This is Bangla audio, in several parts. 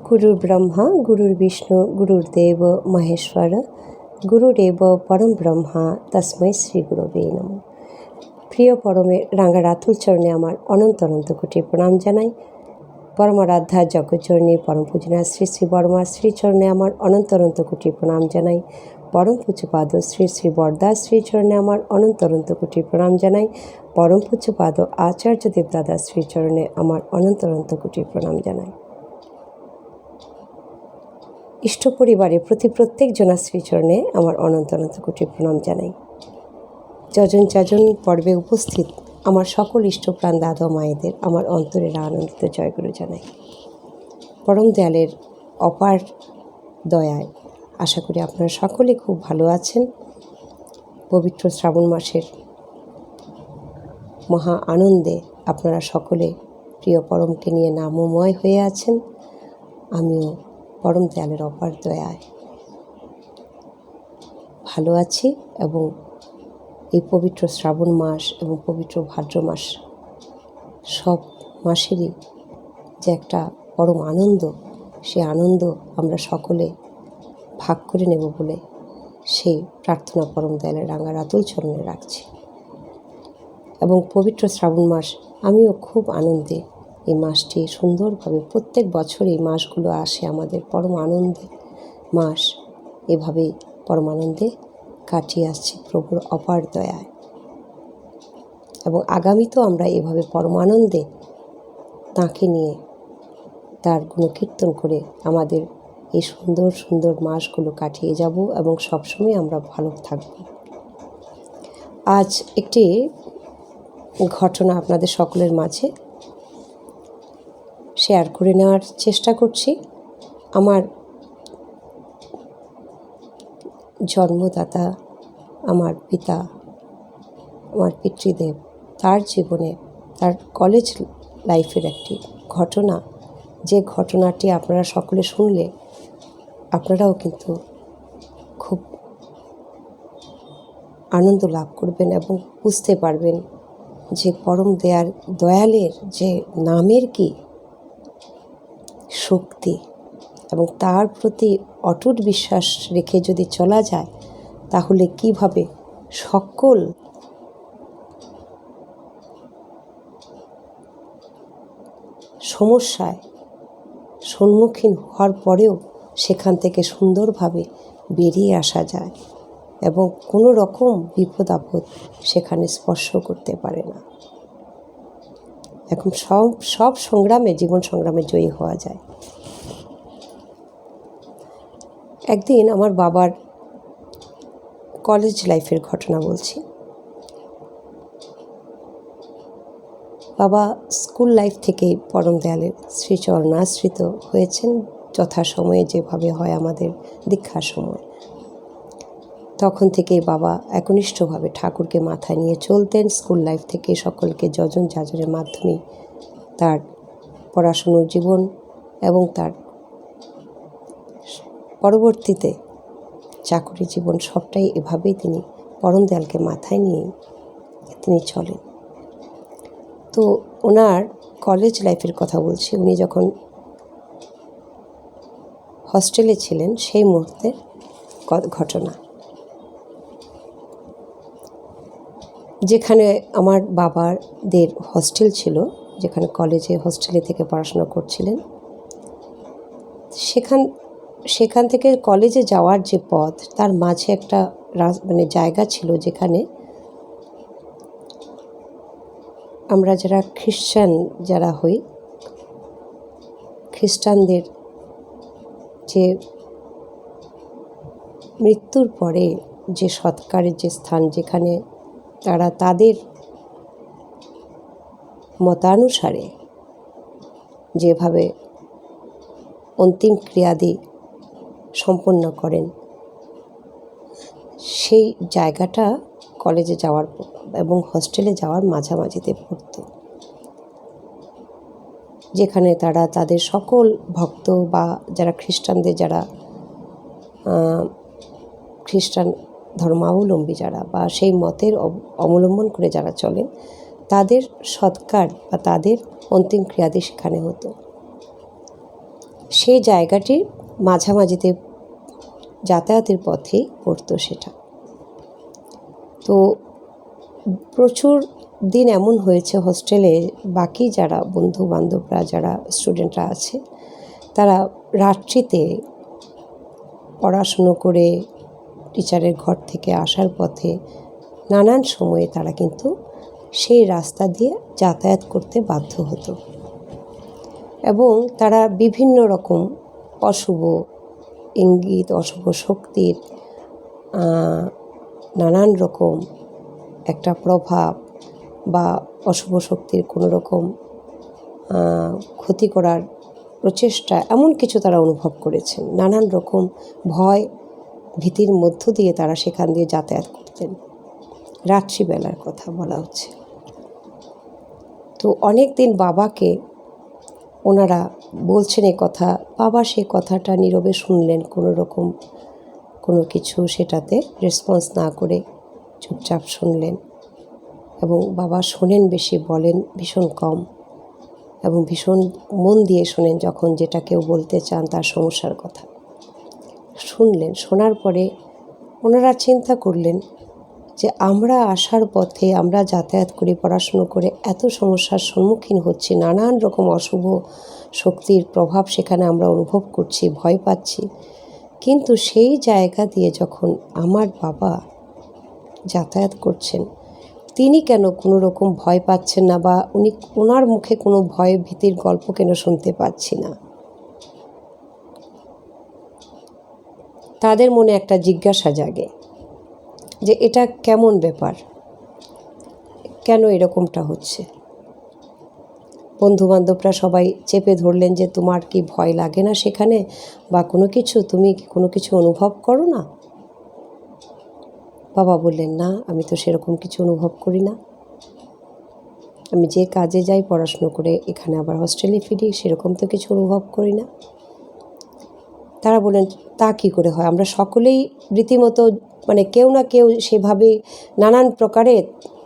গুরুর ব্রহ্মা গুরুর বিষ্ণু গুরুর্দেব মহেশ্বর গুরুরেব পরম ব্রহ্মা তস্मै শ্রী গুরবে নমঃ। প্রিয় পরমের রাঙা রাতুল চরণে আমার অনন্ত অনন্ত কোটি প্রণাম জানাই। পরমারাধ্যা জগজ্জননী পরম পূজনা শ্রী শ্রী বর্মা শ্রীচরণে আমার অনন্ত অনন্ত কোটি প্রণাম জানাই। পরম পূজ্যপাদ শ্রী শ্রী বরদা শ্রীচরণে আমার অনন্ত অনন্ত কোটি প্রণাম জানাই। পরম পূজ্যপাদ আচার্য দেবদাদা শ্রীচরণে আমার অনন্ত অনন্ত কোটি প্রণাম জানাই। ইষ্ট পরিবারে প্রত্যেক জনা শ্রীচরণে আমার অনন্ত অনন্ত কোটি প্রণাম জানাই। যজন যজন পর্বে উপস্থিত আমার সকল ইষ্টপ্রাণ দাদা মায়েদের আমার অন্তরের আনন্দিত জয়গুরু জানাই। পরম দয়ালের অপার দয়ায় আশা করি আপনারা সকলে খুব ভালো আছেন। পবিত্র শ্রাবণ মাসের মহা আনন্দে আপনারা সকলে প্রিয় পরমকে নিয়ে নামময় হয়ে আছেন। আমিও পরম দয়ালের অপার দয়ায় ভালো আছি এবং এই পবিত্র শ্রাবণ মাস এবং পবিত্র ভাদ্র মাস সব মাসেরই যে একটা পরম আনন্দ, সেই আনন্দ আমরা সকলে ভাগ করে নেব বলে সেই প্রার্থনা পরম দয়ালের রাঙা রাতুল চরণে রাখছি। এবং পবিত্র শ্রাবণ মাস আমিও খুব আনন্দে এই মাসটি সুন্দরভাবে প্রত্যেক বছর এই মাসগুলো আসে আমাদের পরম আনন্দে মাস, এভাবেই পরম আনন্দে কাটিয়ে আসছি প্রভুর অপার দয়ায়। এবং আগামীতেও আমরা এভাবে পরমানন্দে তাঁকে নিয়ে তার গুণকীর্তন করে আমাদের এই সুন্দর সুন্দর মাসগুলো কাটিয়ে যাব এবং সবসময় আমরা ভালো থাকব। আজ একটি ঘটনা আপনাদের সকলের মাঝে শেয়ার করে নেওয়ার চেষ্টা করছি। আমার জন্মদাতা, আমার পিতা, আমার পিতৃদেব, তার জীবনে তার কলেজ লাইফের একটি ঘটনা, যে ঘটনাটি আপনারা সকলে শুনলে আপনারাও কিন্তু খুব আনন্দ লাভ করবেন এবং বুঝতে পারবেন যে পরম দয়ালের যে নামের কি শক্তি, এবং তার প্রতি অটুট বিশ্বাস রেখে যদি চলা যায় তাহলে কিভাবে সকল সমস্যায় সম্মুখীন হওয়ার পরেও সেখান থেকে সুন্দরভাবে বেরিয়ে আসা যায় এবং কোনো রকম বিপদ আপদ সেখানে স্পর্শ করতে পারে না। এখন সব সংগ্রামে, জীবন সংগ্রামে জয়ী হওয়া যায়। একদিন আমার বাবার কলেজ লাইফের ঘটনা বলছি। বাবা স্কুল লাইফ থেকেই পরম দয়ালের শ্রীচরণাশ্রিত হয়েছেন, যথাসময়ে যেভাবে হয় আমাদের দীক্ষার সময়। তখন থেকেই বাবা একনিষ্ঠভাবে ঠাকুরকে মাথায় নিয়ে চলতেন। স্কুল লাইফ থেকে সকলকে যজন যাজনের মাধ্যমে তার পড়াশুনোর জীবন এবং তার পরবর্তীতে চাকরি জীবন সবটাই এভাবেই তিনি পরম দয়ালকে মাথায় নিয়ে তিনি চলেন। তো ওনার কলেজ লাইফের কথা বলছি। উনি যখন হস্টেলে ছিলেন সেই মুহূর্তে ঘটনা, যেখানে আমার বাবাদের হস্টেল ছিল, যেখানে কলেজে হস্টেলে থেকে পড়াশোনা করছিলেন, সেখান থেকে কলেজে যাওয়ার যে পথ, তার মাঝে একটা জায়গা ছিল যেখানে আমরা যারা খ্রিস্টান যারা হই, খ্রিস্টানদের যে মৃত্যুর পরে যে সৎকারের যে স্থান, যেখানে তারা তাদের মতানুসারে যেভাবে অন্তিম ক্রিয়াদি সম্পন্ন করেন, সেই জায়গাটা কলেজে যাওয়ার এবং হস্টেলে যাওয়ার মাঝামাঝিতে পড়ত, যেখানে তারা তাদের সকল ভক্ত বা যারা খ্রিস্টানদের যারা খ্রিস্টান ধর্মাবলম্বী যারা বা সেই মতের অবলম্বন করে যারা চলেন, তাদের সৎকার বা তাদের অন্তিম ক্রিয়াদি সেখানে হতো। সেই জায়গাটির মাঝামাঝিতে যাতায়াতের পথেই পড়তো সেটা। তো প্রচুর দিন এমন হয়েছে হোস্টেলে বাকি যারা বন্ধু বান্ধবরা, যারা স্টুডেন্টরা আছে, তারা রাত্রিতে পড়াশুনো করে টিচারের ঘর থেকে আসার পথে নানান সময়ে তারা কিন্তু সেই রাস্তা দিয়ে যাতায়াত করতে বাধ্য হতো এবং তারা বিভিন্ন রকম অশুভ ইঙ্গিত, অশুভ শক্তির নানান রকম একটা প্রভাব বা অশুভ শক্তির কোনো রকম ক্ষতি করার প্রচেষ্টা, এমন কিছু তারা অনুভব করেছেন। নানান রকম ভয় ভীতির মধ্য দিয়ে তারা সেখান দিয়ে যাতায়াত করতেন। রাত্রিবেলার কথা বলা হচ্ছে। তো অনেক দিন বাবাকে ওনারা বলছেন এ কথা, বাবা সে কথাটা নীরবে শুনলেন, কোনো রকম কোনো কিছু সেটাতে রেসপন্স না করে চুপচাপ শুনলেন। এবং বাবা শোনেন বেশি, বলেন ভীষণ কম, এবং ভীষণ মন দিয়ে শোনেন যখন যেটা কেউ বলতে চান তার সমস্যার কথা। শুনলেন, শোনার পরে ওনারা চিন্তা করলেন যে আমরা আসার পথে, আমরা যাতায়াত করি, পড়াশুনো করে এত সমস্যার সম্মুখীন হচ্ছি, নানান রকম অশুভ শক্তির প্রভাব সেখানে আমরা অনুভব করছি, ভয় পাচ্ছি, কিন্তু সেই জায়গা দিয়ে যখন আমার বাবা যাতায়াত করছেন, তিনি কেন কোনো রকম ভয় পাচ্ছেন না, বা ওনার মুখে কোনো ভয় ভীতির গল্প কেন শুনতে পাচ্ছি না? তাদের মনে একটা জিজ্ঞাসা জাগে যে এটা কেমন ব্যাপার, কেন এরকমটা হচ্ছে? বন্ধুবান্ধবরা সবাই চেপে ধরলেন যে তোমার কি ভয় লাগে না সেখানে, বা কোনো কিছু, তুমি কোনো কিছু অনুভব করো না? বাবা বললেন, না, আমি তো সেরকম কিছু অনুভব করি না। আমি যে কাজে যাই, পড়াশুনো করে এখানে আবার হোস্টেলে ফিরি, সেরকম তো কিছু অনুভব করি না। তারা বললেন, তা কী করে হয়? আমরা সকলেই রীতিমতো কেউ না কেউ সেভাবে নানান প্রকারে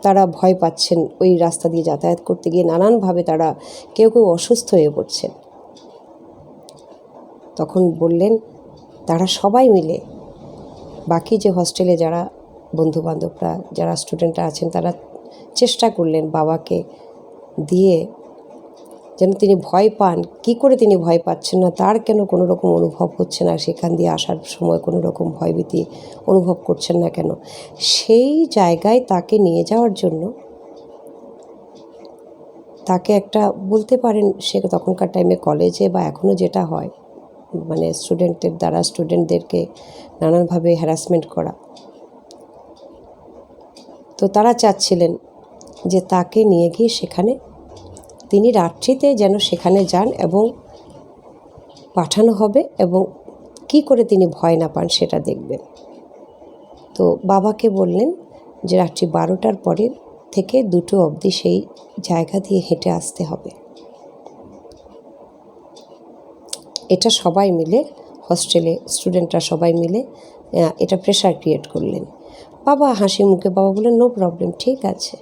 তারা ভয় পাচ্ছেন, ওই রাস্তা দিয়ে যাতায়াত করতে গিয়ে নানানভাবে তারা কেউ কেউ অসুস্থ হয়ে পড়ছেন। তখন বললেন, তারা সবাই মিলে, বাকি যে হোস্টেলে যারা বন্ধুবান্ধবরা, যারা স্টুডেন্টরা আছেন, তারা চেষ্টা করলেন বাবাকে দিয়ে যেন তিনি ভয় পান। কি করে তিনি ভয় পাচ্ছেন না, তার কেন কোনো রকম অনুভব হচ্ছে না, সেখান দিয়ে আসার সময় কোনো রকম ভয়ভীতি অনুভব করছেন না কেন, সেই জায়গায় তাকে নিয়ে যাওয়ার জন্য তাকে একটা, বলতে পারেন সে তখনকার টাইমে কলেজে বা এখনও যেটা হয়, স্টুডেন্টের দ্বারা স্টুডেন্টদেরকে নানানভাবে হ্যারাসমেন্ট করা। তো তারা চাচ্ছিলেন যে তাকে নিয়ে গিয়ে সেখানে তিনি রাত্রিতে যেন সেখানে যান এবং পাঠানো হবে, এবং কি করে তিনি ভয় না পান সেটা দেখবেন। তো বাবাকে বললেন যে রাত্রি 12টার পরে থেকে 2টো অবধি সেই জায়গা দিয়ে হেঁটে আসতে হবে। এটা সবাই মিলে, হোস্টেলে স্টুডেন্টরা সবাই মিলে এটা প্রেশার ক্রিয়েট করলেন। বাবা হাসি মুখে বাবা বললেন, নো প্রবলেম, ঠিক আছে,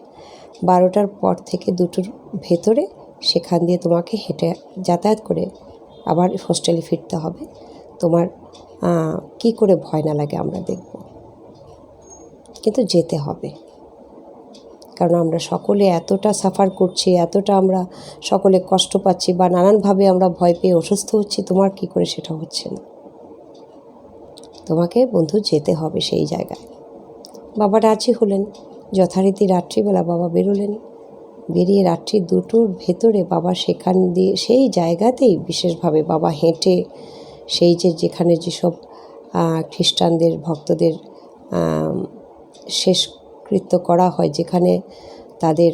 12টার পর থেকে 2টোর ভেতরে সেখান দিয়ে তোমাকে হেঁটে যাতায়াত করে আবার হোস্টেলে ফিরতে হবে। তোমার কি করে ভয় না লাগে আমরা দেখব, কিন্তু যেতে হবে, কারণ আমরা সকলে এতটা সাফার করছি, এতটা আমরা সকলে কষ্ট পাচ্ছি, বা নানানভাবে আমরা ভয় পেয়ে অসুস্থ হচ্ছি, তোমার কি করে সেটা হচ্ছে না? তোমাকে বন্ধু যেতে হবে সেই জায়গায়। বাবা রাজি হলেন। যথারীতি রাত্রিবেলা বাবা বেরোলেন। বেরিয়ে রাত্রি 2টোর ভেতরে বাবা সেখান দিয়ে সেই জায়গাতেই বিশেষভাবে বাবা হেঁটে সেই যেখানে যেসব খ্রিস্টানদের ভক্তদের শেষকৃত্য করা হয়, যেখানে তাদের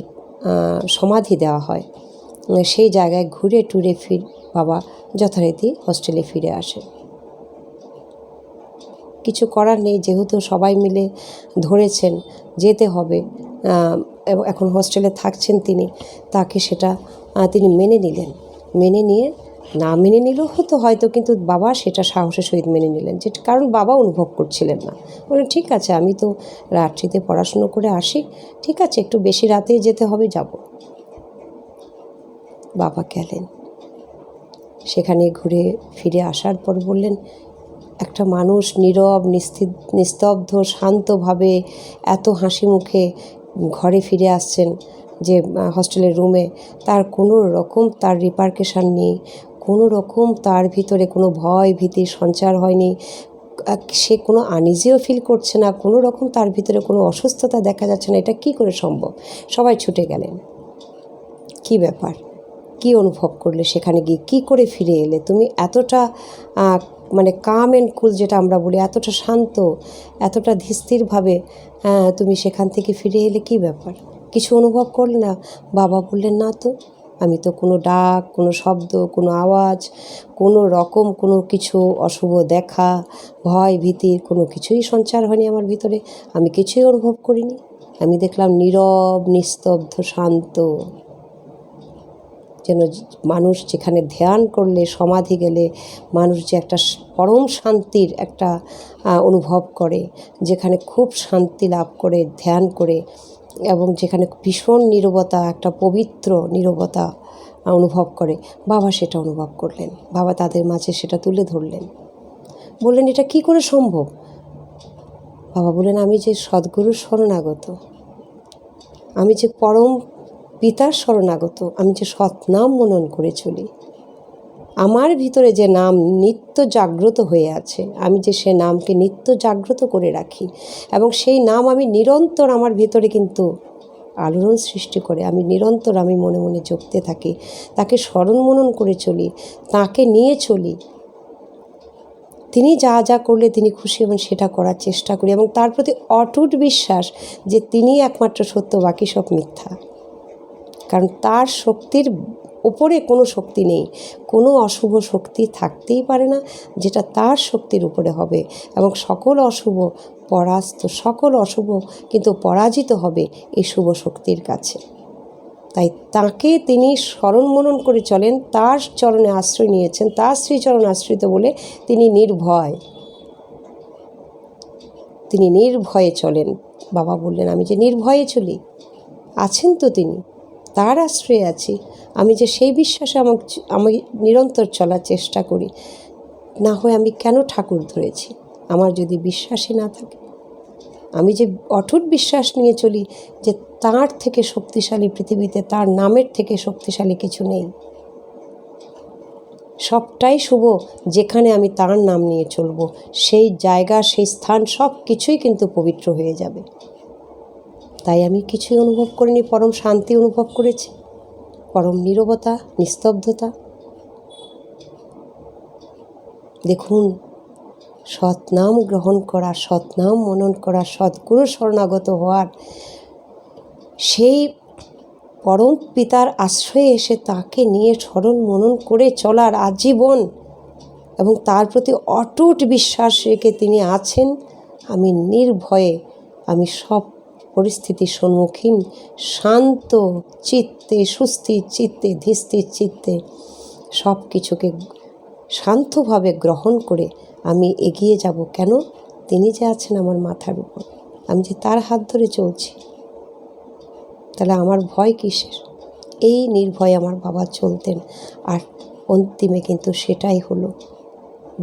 সমাধি দেওয়া হয়, সেই জায়গায় ঘুরে টুরে বাবা যথারীতি হোস্টেলে ফিরে আসে। কিছু করার নেই, যেহেতু সবাই মিলে ধরেছেন যেতে হবে, এখন হোস্টেলে থাকছেন তিনি, তাকে সেটা তিনি মেনে নিলেন। মেনে নিয়ে, না মেনে নিলেও হতো হয়তো, কিন্তু বাবা সেটা সাহসের সহিত মেনে নিলেন, যেটা কারণ বাবা অনুভব করছিলেন না। বললেন, ঠিক আছে, আমি তো রাত্রিতে পড়াশুনো করে আসি, ঠিক আছে, একটু বেশি রাতেই যেতে হবে, যাব। বাবা গেলেন। সেখানে ঘুরে ফিরে আসার পর বললেন, একটা মানুষ নীরব নিস্তব্ধ শান্তভাবে এত হাসি মুখে ঘরে ফিরে আসছেন, যে হস্টেলের রুমে, তার কোনো রকম তার রিপারকেশান নেই, কোনো রকম তার ভিতরে কোনো ভয় ভীতির সঞ্চার হয়নি, সে কোনো আনইজিও ফিল করছে না, কোনো রকম তার ভিতরে কোনো অসুস্থতা দেখা যাচ্ছে না। এটা কি করে সম্ভব? সবাই ছুটে গেলেন। কি ব্যাপার, কি অনুভব করলে সেখানে গিয়ে, কি করে ফিরে এলে তুমি এতটা মানে কাম অ্যান্ড কুল, যেটা আমরা বলি, এতটা শান্ত, এতটা ধীরস্থিরভাবে তুমি সেখান থেকে ফিরে এলে, কি ব্যাপার? কিছু অনুভব করলে না? বাবা বললেন, না তো, আমি তো কোনো ডাক, কোনো শব্দ, কোনো আওয়াজ, কোনো রকম কোনো কিছু অশুভ দেখা, ভয় ভীতির কোনো কিছুই সঞ্চার হয়নি আমার ভিতরে, আমি কিছুই অনুভব করিনি। আমি দেখলাম নীরব নিস্তব্ধ শান্ত, যেন মানুষ যেখানে ধ্যান করলে, সমাধি গেলে মানুষ যে একটা পরম শান্তির একটা অনুভব করে, যেখানে খুব শান্তি লাভ করে ধ্যান করে, এবং যেখানে ভীষণ নীরবতা, একটা পবিত্র নীরবতা অনুভব করে, বাবা সেটা অনুভব করলেন। বাবা তাদের মাঝে সেটা তুলে ধরলেন, বললেন, এটা কি করে সম্ভব? বাবা বললেন, আমি যে সদ্গুরুর শরণাগত, আমি যে পরম পিতার শরণাগত, আমি যে সৎনাম মনন করে চলি, আমার ভিতরে যে নাম নিত্য জাগ্রত হয়ে আছে, আমি যে সে নামকে নিত্য জাগ্রত করে রাখি, এবং সেই নাম আমি নিরন্তর আমার ভিতরে কিন্তু আলোড়ন সৃষ্টি করে, আমি নিরন্তর আমি মনে মনে জপতে থাকি, তাকে স্মরণ মনন করে চলি, তাকে নিয়ে চলি, তিনি যা যা করলে তিনি খুশি হবেন সেটা করার চেষ্টা করি, এবং তার প্রতি অটুট বিশ্বাস যে তিনি একমাত্র সত্য, বাকি সব মিথ্যা। কারণ তার শক্তির উপরে কোনো শক্তি নেই, কোনো অশুভ শক্তি থাকতেই পারে না যেটা তার শক্তির উপরে হবে, এবং সকল অশুভ পরাস্ত, সকল অশুভ কিন্তু পরাজিত হবে এই শুভ শক্তির কাছে। তাই তাকে তিনি স্মরণ মনন করে চলেন, তার চরণে আশ্রয় নিয়েছেন, তার শ্রীচরণ আশ্রিত বলে তিনি নির্ভয়, তিনি নির্ভয়ে চলেন। বাবা বললেন, আমি যে নির্ভয়ে চলি, আছেন তো তিনি, তার আশ্রয়ে আছি, আমি যে সেই বিশ্বাসে আমি নিরন্তর চলার চেষ্টা করি, না হয় আমি কেন ঠাকুর ধরেছি? আমার যদি বিশ্বাসই না থাকে, আমি যে অটুট বিশ্বাস নিয়ে চলি যে তার থেকে শক্তিশালী পৃথিবীতে, তার নামের থেকে শক্তিশালী কিছু নেই, সবটাই শুভ, যেখানে আমি তার নাম নিয়ে চলব, সেই জায়গা, সেই স্থান, সব কিছুই কিন্তু পবিত্র হয়ে যাবে। তাই আমি কিছুই অনুভব করিনি, পরম শান্তি অনুভব করেছি, পরম নীরবতা, নিস্তব্ধতা। দেখুন, সৎনাম গ্রহণ করা, সৎনাম মনন করা, সদ্গুরু শরণাগত হওয়ার, সেই পরম পিতার আশ্রয়ে এসে তাকে নিয়ে স্মরণ মনন করে চলার আজীবন, এবং তার প্রতি অটুট বিশ্বাস রেখে তিনি আছেন, আমি নির্ভয়ে, আমি সব পরিস্থিতির সম্মুখীন শান্ত চিত্তে, সুস্থির চিত্তে, ধীরস্থির চিত্তে সব কিছুকে শান্তভাবে গ্রহণ করে আমি এগিয়ে যাব। কেন? তিনি যে আছেন আমার মাথার উপর, আমি যে তার হাত ধরে চলছি, তাহলে আমার ভয় কিসের? এই নির্ভয়ে আমার বাবা চলতেন, আর অন্তিমে কিন্তু সেটাই হলো।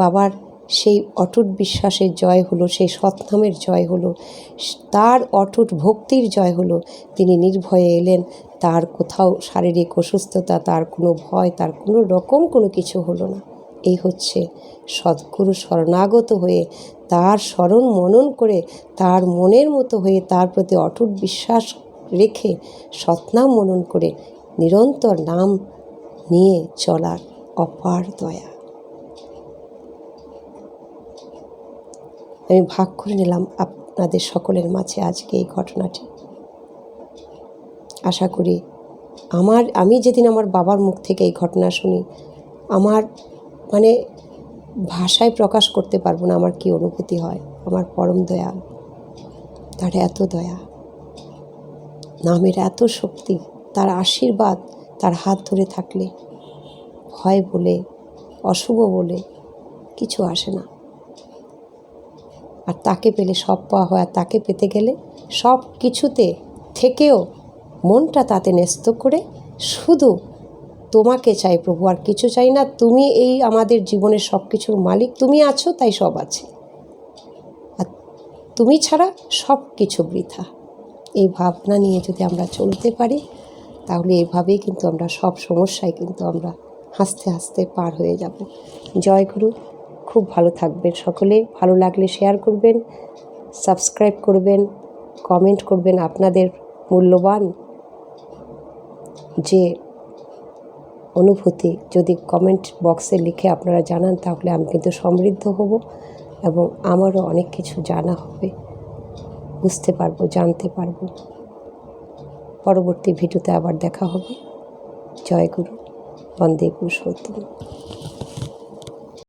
বাবার সেই অটুট বিশ্বাসের জয় হলো, সেই সৎনামের জয় হলো, তার অটুট ভক্তির জয় হলো। তিনি নির্ভয়ে এলেন, তার কোথাও শারীরিক অসুস্থতা, তার কোনো ভয়, তার কোনো রকম কোনো কিছু হলো না। এই হচ্ছে সদ্গুরু শরণাগত হয়ে, তার স্মরণ মনন করে, তার মনের মতো হয়ে, তার প্রতি অটুট বিশ্বাস রেখে, সৎনাম মনন করে নিরন্তর নাম নিয়ে চলার অপার দয়া। আমি ভাগ করে নিলাম আপনাদের সকলের মাঝে আজকে এই ঘটনাটি। আশা করি আমি যেদিন আমার বাবার মুখ থেকে এই ঘটনা শুনি, আমার মানে ভাষায় প্রকাশ করতে পারবো না আমার কি অনুভূতি হয়। আমার পরম দয়াল, তার এত দয়া, নামের এত শক্তি, তার আশীর্বাদ, তার হাত ধরে থাকলে ভয় বলে, অশুভ বলে কিছু আসে না। আর তাকে পেলে সব পাওয়া হয়, আর তাকে পেতে গেলে সব কিছুতে থেকেও মনটা তাতে ন্যস্ত করে শুধু তোমাকে চাই প্রভু, আর কিছু চাই না। তুমি এই আমাদের জীবনের সব কিছুর মালিক, তুমি আছো তাই সব আছে, আর তুমি ছাড়া সব কিছু বৃথা। এই ভাবনা নিয়ে যদি আমরা চলতে পারি, তাহলে এইভাবেই কিন্তু আমরা সব সমস্যায় কিন্তু আমরা হাসতে হাসতে পার হয়ে যাব। জয় গুরু। খুব ভালো থাকবেন সকলে। ভালো লাগলে শেয়ার করবেন, সাবস্ক্রাইব করবেন, কমেন্ট করবেন। আপনাদের মূল্যবান যে অনুভূতি যদি কমেন্ট বক্সে লিখে আপনারা জানান, তাহলে আমি কিন্তু সমৃদ্ধ হব এবং আমারও অনেক কিছু জানা হবে, বুঝতে পারবো, জানতে পারবো। পরবর্তী ভিডিওতে আবার দেখা হবে। জয় গুরু। বন্দে পুরুষোত্তম।